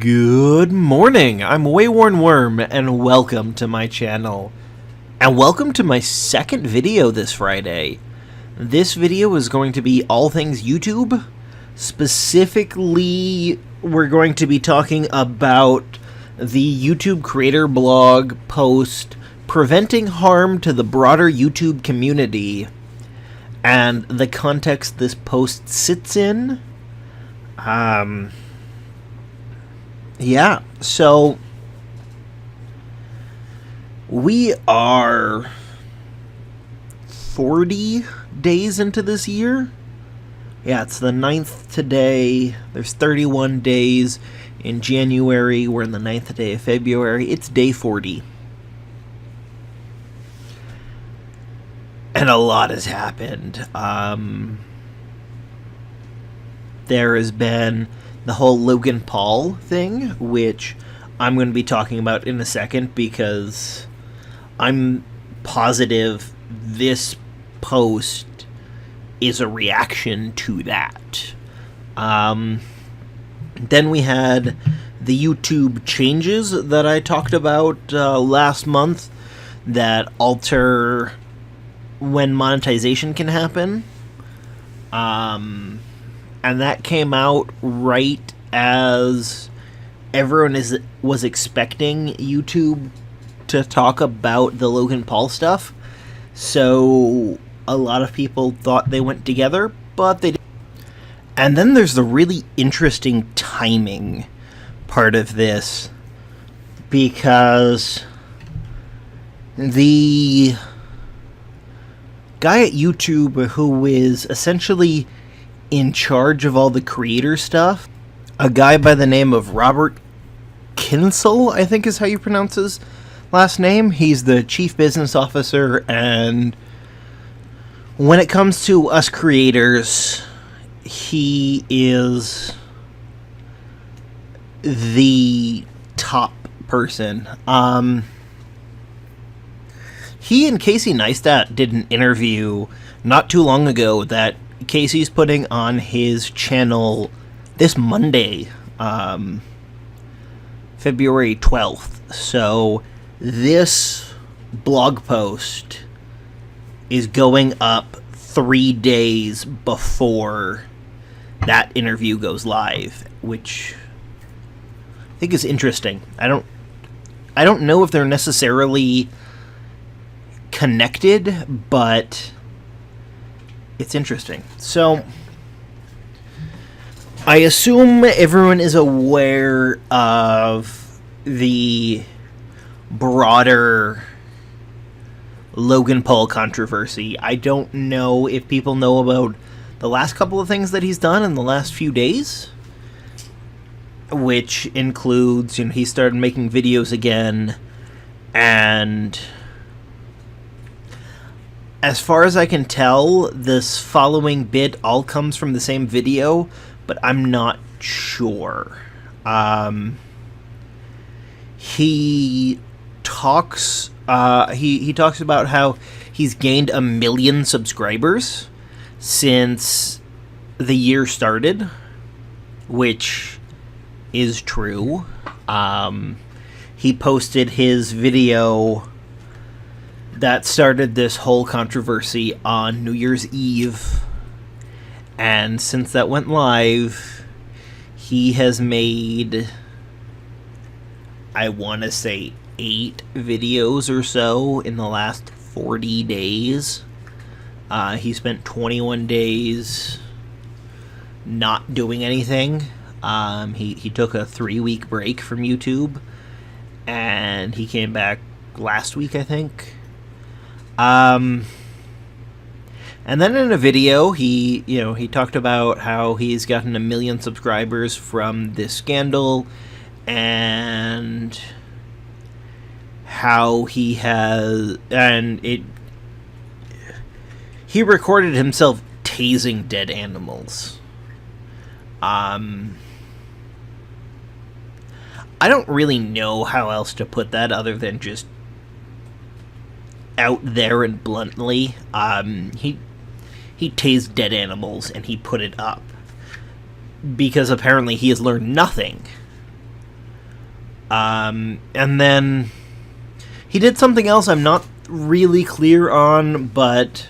Good morning, I'm WaywornWyrm, and welcome to my channel. And welcome to my second video this Friday. This video is going to be all things YouTube. Specifically, we're going to be talking about the YouTube creator blog post, Preventing Harm to the Broader YouTube Community, and the context this post sits in. Yeah, so we are 40 days into this year. Yeah, it's the 9th today. There's 31 days in January. We're in the 9th day of February. It's day 40. And a lot has happened. There has been the whole Logan Paul thing, which I'm going to be talking about in a second because I'm positive this post is a reaction to that. Then we had the YouTube changes that I talked about last month that alter when monetization can happen. And that came out right as everyone was expecting YouTube to talk about the Logan Paul stuff. So a lot of people thought they went together, but they didn't. And then there's the really interesting timing part of this, because the guy at YouTube who is essentially in charge of all the creator stuff, a guy by the name of Robert Kinsel, I think is how you pronounce his last name. He's the chief business officer, and when it comes to us creators, he is the top person. He and Casey Neistat did an interview not too long ago that Casey's putting on his channel this Monday, February 12th. So this blog post is going up 3 days before that interview goes live, which I think is interesting. I don't know if they're necessarily connected, but it's interesting. So I assume everyone is aware of the broader Logan Paul controversy. I don't know if people know about the last couple of things that he's done in the last few days, which includes, he started making videos again, and as far as I can tell, this following bit all comes from the same video, but I'm not sure. He talks about how he's gained 1 million subscribers since the year started, which is true. He posted his video that started this whole controversy on New Year's Eve, and since that went live, he has made, I want to say, 8 videos or so in the last 40 days. He spent 21 days not doing anything. He took a 3-week break from YouTube, and he came back last week, I think. And then in a video, he talked about how he's gotten 1 million subscribers from this scandal, and how he recorded himself tasing dead animals. I don't really know how else to put that other than just out there and bluntly. He tased dead animals and he put it up because apparently he has learned nothing And then he did something else I'm not really clear on, but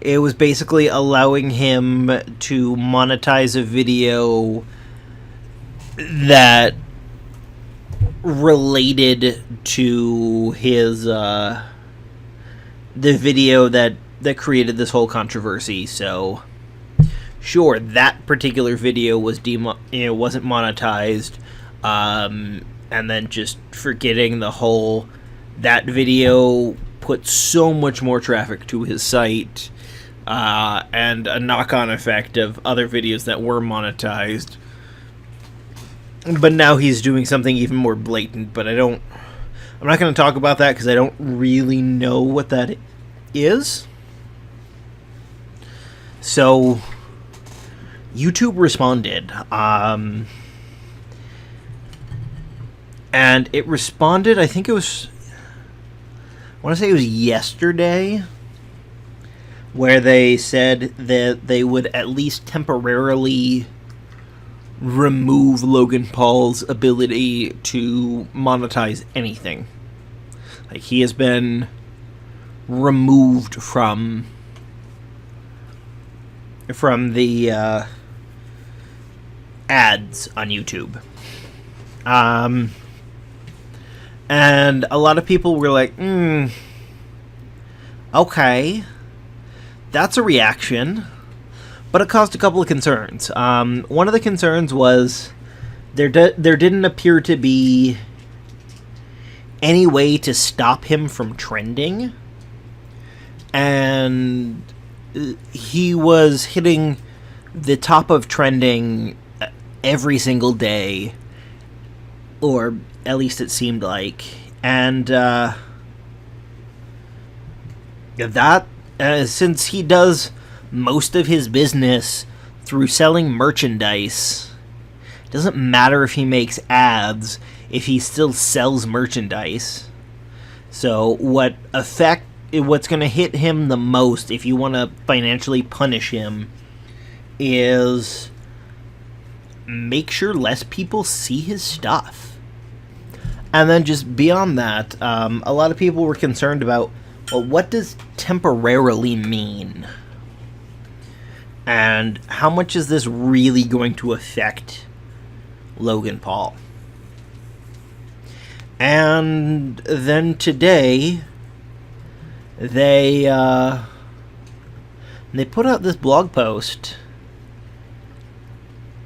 it was basically allowing him to monetize a video that related to his the video that created this whole controversy. So sure, that particular video was wasn't monetized, and then just forgetting the whole, that video put so much more traffic to his site, and a knock-on effect of other videos that were monetized. But now he's doing something even more blatant, but I'm not going to talk about that because I don't really know what that is. So YouTube responded, and it responded, I think it was, I want to say it was yesterday, where they said that they would at least temporarily remove Logan Paul's ability to monetize anything. Like, he has been removed from the ads on YouTube. And a lot of people were like, okay, that's a reaction. But it caused a couple of concerns. One of the concerns was there didn't appear to be any way to stop him from trending. And he was hitting the top of trending every single day, or at least it seemed like. And since he does most of his business through selling merchandise, it doesn't matter if he makes ads if he still sells merchandise. So what's going to hit him the most, if you want to financially punish him, is make sure less people see his stuff. And then just beyond that, a lot of people were concerned about, well, what does temporarily mean? And how much is this really going to affect Logan Paul? And then today, they put out this blog post,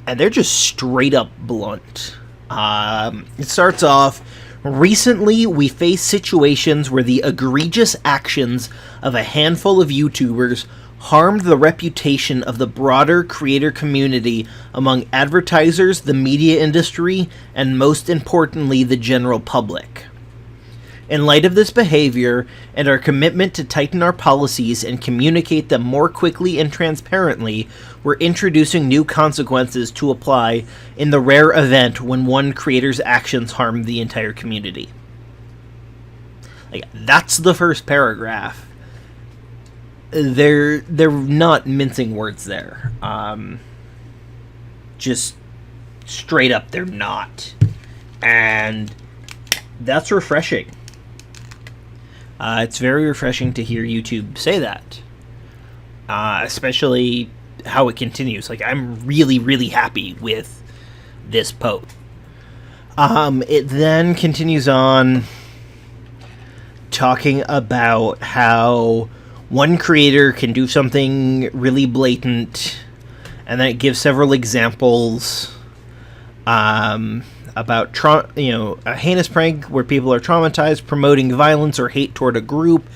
and they're just straight up blunt. It starts off, recently we face situations where the egregious actions of a handful of YouTubers harmed the reputation of the broader creator community among advertisers, the media industry, and most importantly, the general public. In light of this behavior and our commitment to tighten our policies and communicate them more quickly and transparently, we're introducing new consequences to apply in the rare event when one creator's actions harm the entire community. Like, that's the first paragraph. They're not mincing words there. Just straight up, they're not. And that's refreshing. It's very refreshing to hear YouTube say that. Especially how it continues. Like, I'm really, really happy with this post. It then continues on talking about how one creator can do something really blatant, and then it gives several examples about a heinous prank where people are traumatized, promoting violence or hate toward a group,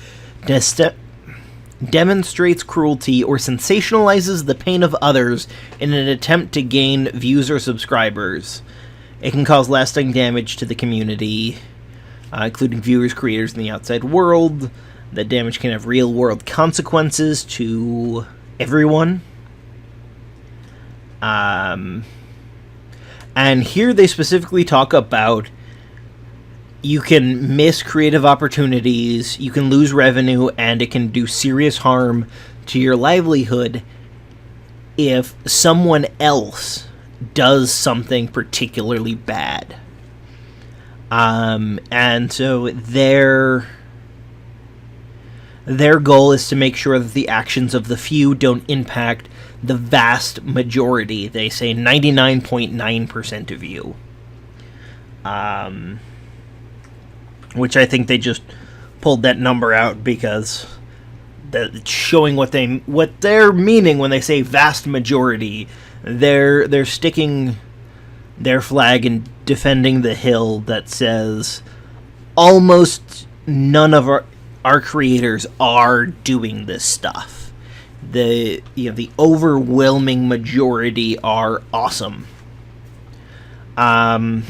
demonstrates cruelty, or sensationalizes the pain of others in an attempt to gain views or subscribers. It can cause lasting damage to the community, including viewers, creators, and the outside world. The damage can have real-world consequences to everyone. And here they specifically talk about you can miss creative opportunities, you can lose revenue, and it can do serious harm to your livelihood if someone else does something particularly bad. And so their goal is to make sure that the actions of the few don't impact the vast majority. They say 99.9% of you. Which I think they just pulled that number out because it's showing what they're meaning when they say vast majority. They're sticking their flag and defending the hill that says almost none of our creators are doing this stuff. The overwhelming majority are awesome. And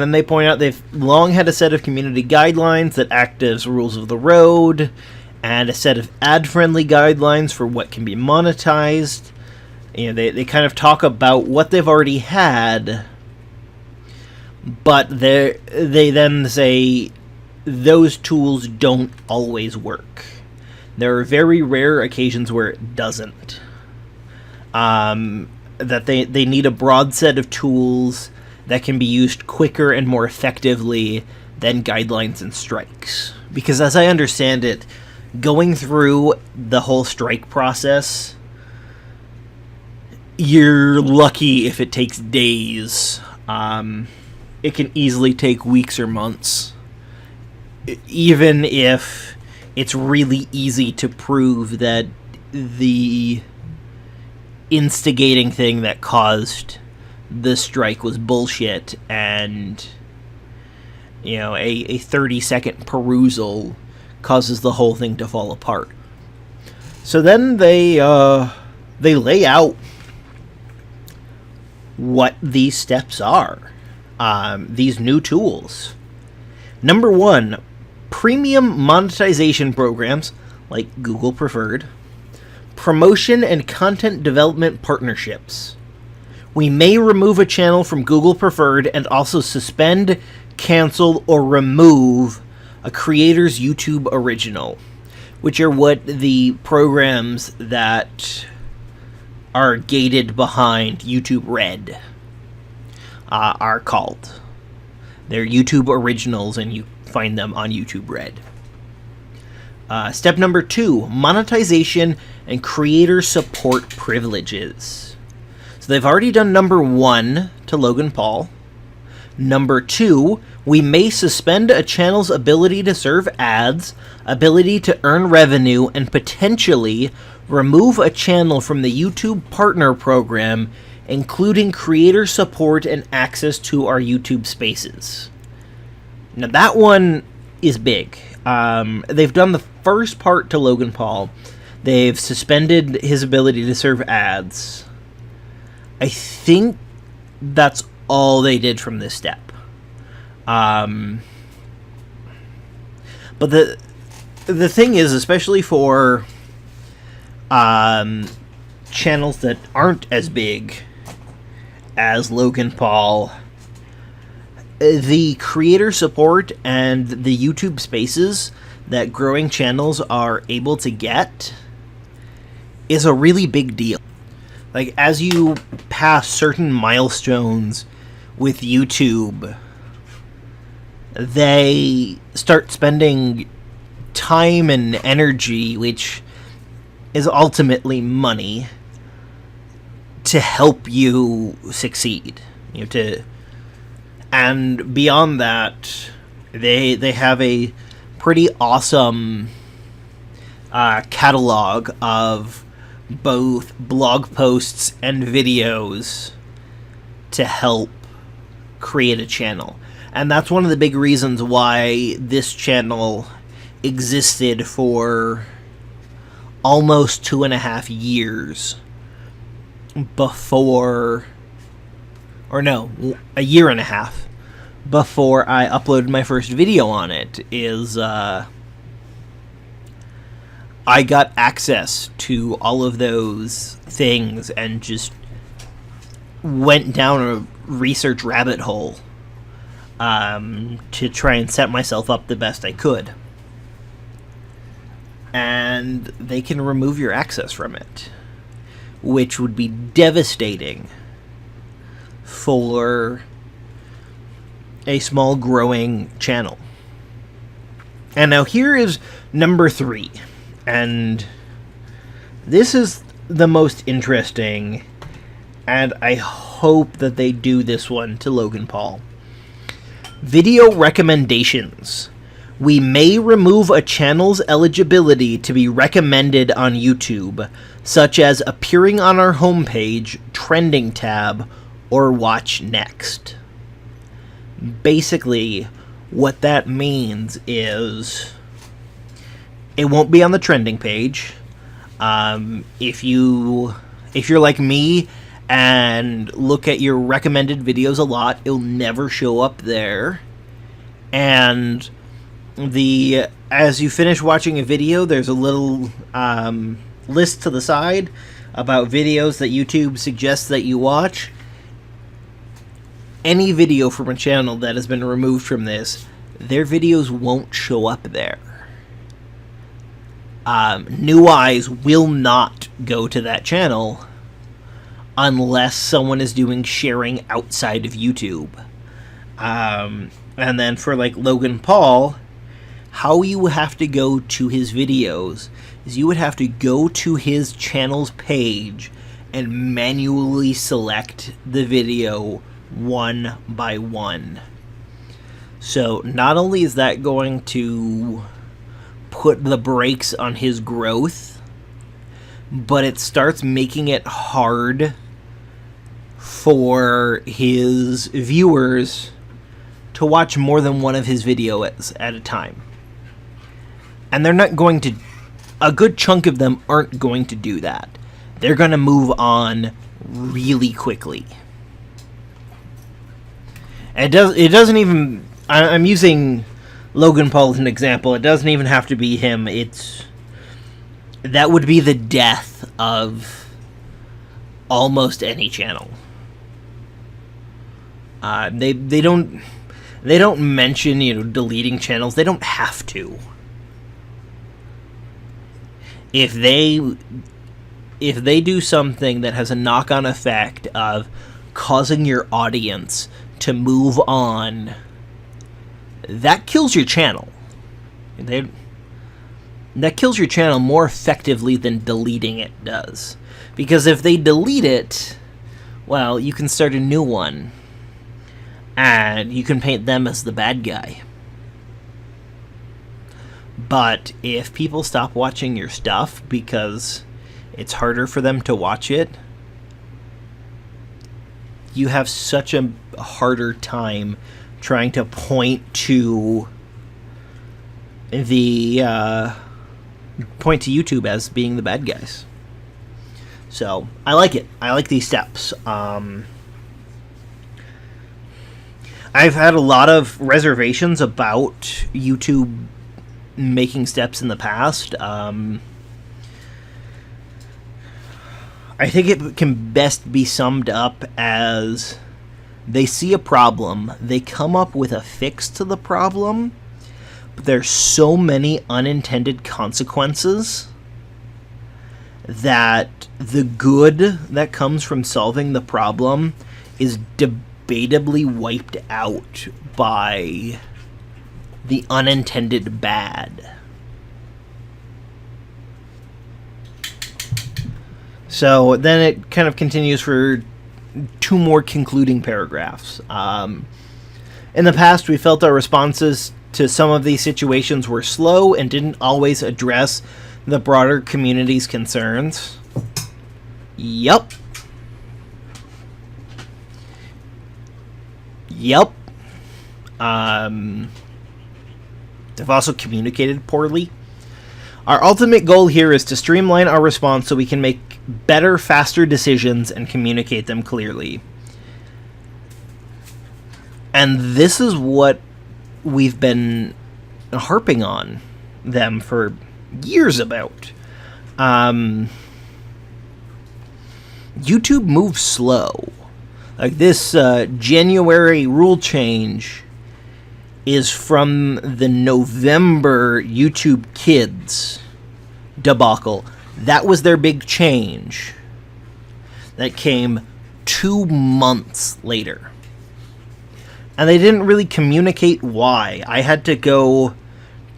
then they point out they've long had a set of community guidelines that act as rules of the road, and a set of ad-friendly guidelines for what can be monetized. They kind of talk about what they've already had, but they then say those tools don't always work. There are very rare occasions where it doesn't. That they need a broad set of tools that can be used quicker and more effectively than guidelines and strikes. Because as I understand it, going through the whole strike process, you're lucky if it takes days. It can easily take weeks or months. Even if it's really easy to prove that the instigating thing that caused the strike was bullshit, and a 30-second perusal causes the whole thing to fall apart. So then they lay out what these steps are, these new tools. Number 1, premium monetization programs like Google Preferred, promotion and content development partnerships. We may remove a channel from Google Preferred and also suspend, cancel, or remove a creator's YouTube original, which are what the programs that are gated behind YouTube Red are called. They're YouTube originals, and you find them on YouTube Red. Step number 2, monetization and creator support privileges. So they've already done number 1 to Logan Paul. Number 2, we may suspend a channel's ability to serve ads, ability to earn revenue, and potentially remove a channel from the YouTube Partner Program, including creator support and access to our YouTube Spaces. Now that one is big. They've done the first part to Logan Paul. They've suspended his ability to serve ads. I think that's all they did from this step. But the thing is, especially for channels that aren't as big as Logan Paul, the creator support and the YouTube Spaces that growing channels are able to get is a really big deal. Like, as you pass certain milestones with YouTube, they start spending time and energy, which is ultimately money, to help you succeed. And beyond that, they have a pretty awesome catalog of both blog posts and videos to help create a channel. And that's one of the big reasons why this channel existed for almost 2.5 years before, or no, a year and a half before I uploaded my first video on it, is I got access to all of those things and just went down a research rabbit hole to try and set myself up the best I could. And they can remove your access from it, which would be devastating for a small growing channel. And now here is number 3, and this is the most interesting, and I hope that they do this one to Logan Paul. Video recommendations. We may remove a channel's eligibility to be recommended on YouTube, such as appearing on our homepage, trending tab, or watch next. Basically, what that means is it won't be on the trending page. If you're like me and look at your recommended videos a lot, it'll never show up there. And as you finish watching a video, there's a little list to the side about videos that YouTube suggests that you watch. Any video from a channel that has been removed from this, their videos won't show up there. New eyes will not go to that channel unless someone is doing sharing outside of YouTube. And then for like Logan Paul, how you have to go to his videos is you would have to go to his channel's page and manually select the video one by one. So not only is that going to put the brakes on his growth, but it starts making it hard for his viewers to watch more than one of his videos at a time. And they're not going to, a good chunk of them aren't going to do that. They're going to move on really quickly. It doesn't even, I'm using Logan Paul as an example. It doesn't even have to be him. That would be the death of almost any channel. They don't mention, deleting channels. They don't have to. If they do something that has a knock-on effect of causing your audience to move on, that kills your channel. That kills your channel more effectively than deleting it does. Because if they delete it, well, you can start a new one. And you can paint them as the bad guy. But if people stop watching your stuff because it's harder for them to watch it, you have such a harder time trying to point to YouTube as being the bad guys. So I like it. I like these steps. I've had a lot of reservations about YouTube making steps in the past. I think it can best be summed up as they see a problem, they come up with a fix to the problem, but there's so many unintended consequences that the good that comes from solving the problem is debatably wiped out by the unintended bad. So then it kind of continues for 2 more concluding paragraphs. In the past, we felt our responses to some of these situations were slow and didn't always address the broader community's concerns. Yup. They've also communicated poorly. Our ultimate goal here is to streamline our response so we can make better, faster decisions and communicate them clearly. And this is what we've been harping on them for years about. YouTube moves slow. Like this January rule change is from the November YouTube Kids debacle. That was their big change. that came 2 months later. And they didn't really communicate why. I had to go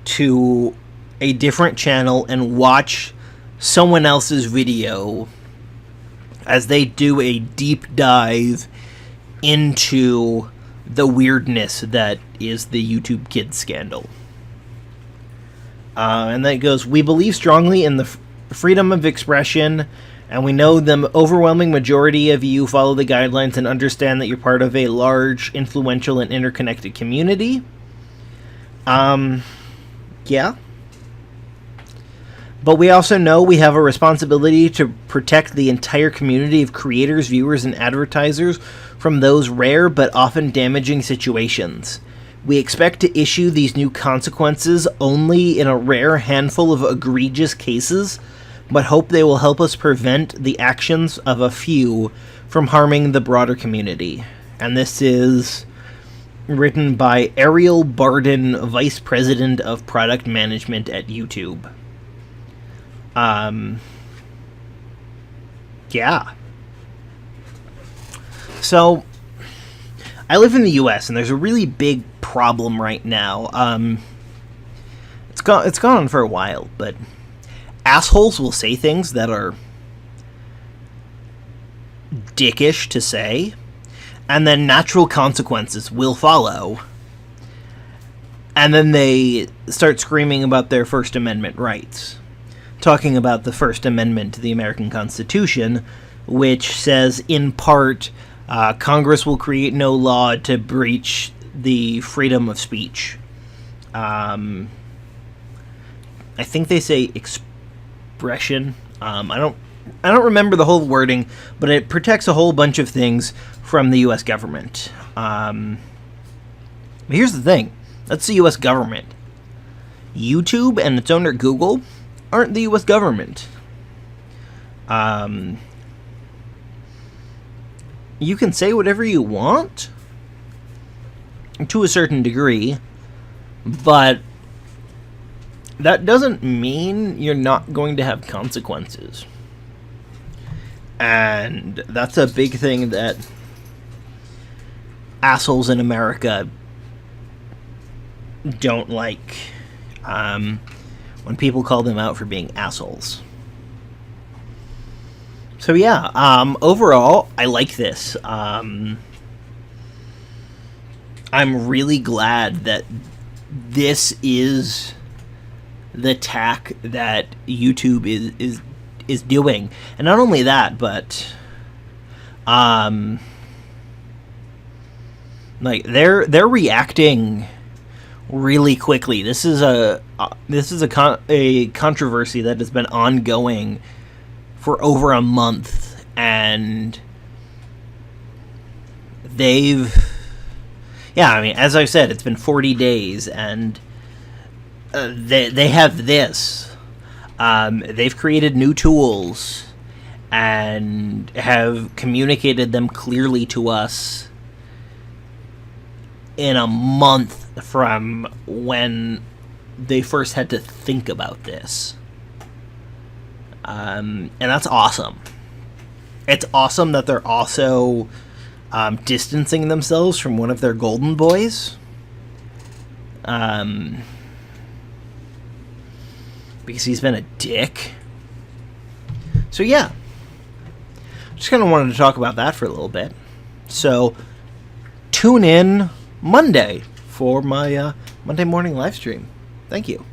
to a different channel and watch someone else's video as they do a deep dive into the weirdness that is the YouTube Kids scandal. And that goes, we believe strongly in the freedom of expression, and we know the overwhelming majority of you follow the guidelines and understand that you're part of a large, influential, and interconnected community. Yeah. But we also know we have a responsibility to protect the entire community of creators, viewers, and advertisers from those rare but often damaging situations. We expect to issue these new consequences only in a rare handful of egregious cases, but hope they will help us prevent the actions of a few from harming the broader community. And this is written by Ariel Barden, Vice President of Product Management at YouTube. Yeah. So, I live in the U.S., and there's a really big problem right now. It's gone on for a while, but assholes will say things that are dickish to say, and then natural consequences will follow. And then they start screaming about their First Amendment rights, talking about the First Amendment to the American Constitution, which says, in part, Congress will create no law to breach the freedom of speech. I think they say expression. I don't remember the whole wording, but it protects a whole bunch of things from the U.S. government. But here's the thing. That's the U.S. government. YouTube and its owner Google aren't the U.S. government. You can say whatever you want, to a certain degree, but that doesn't mean you're not going to have consequences. And that's a big thing that assholes in America don't like, when people call them out for being assholes. So yeah, overall, I like this. I'm really glad that this is the tack that YouTube is doing. And not only that, but like they're reacting really quickly. This is a controversy that has been ongoing for over a month, and as I said, it's been 40 days, and they have this. They've created new tools and have communicated them clearly to us in a month from when they first had to think about this. And that's awesome. It's awesome that they're also distancing themselves from one of their golden boys. Because he's been a dick. So yeah. Just kind of wanted to talk about that for a little bit. So, tune in Monday for my Monday morning live stream. Thank you.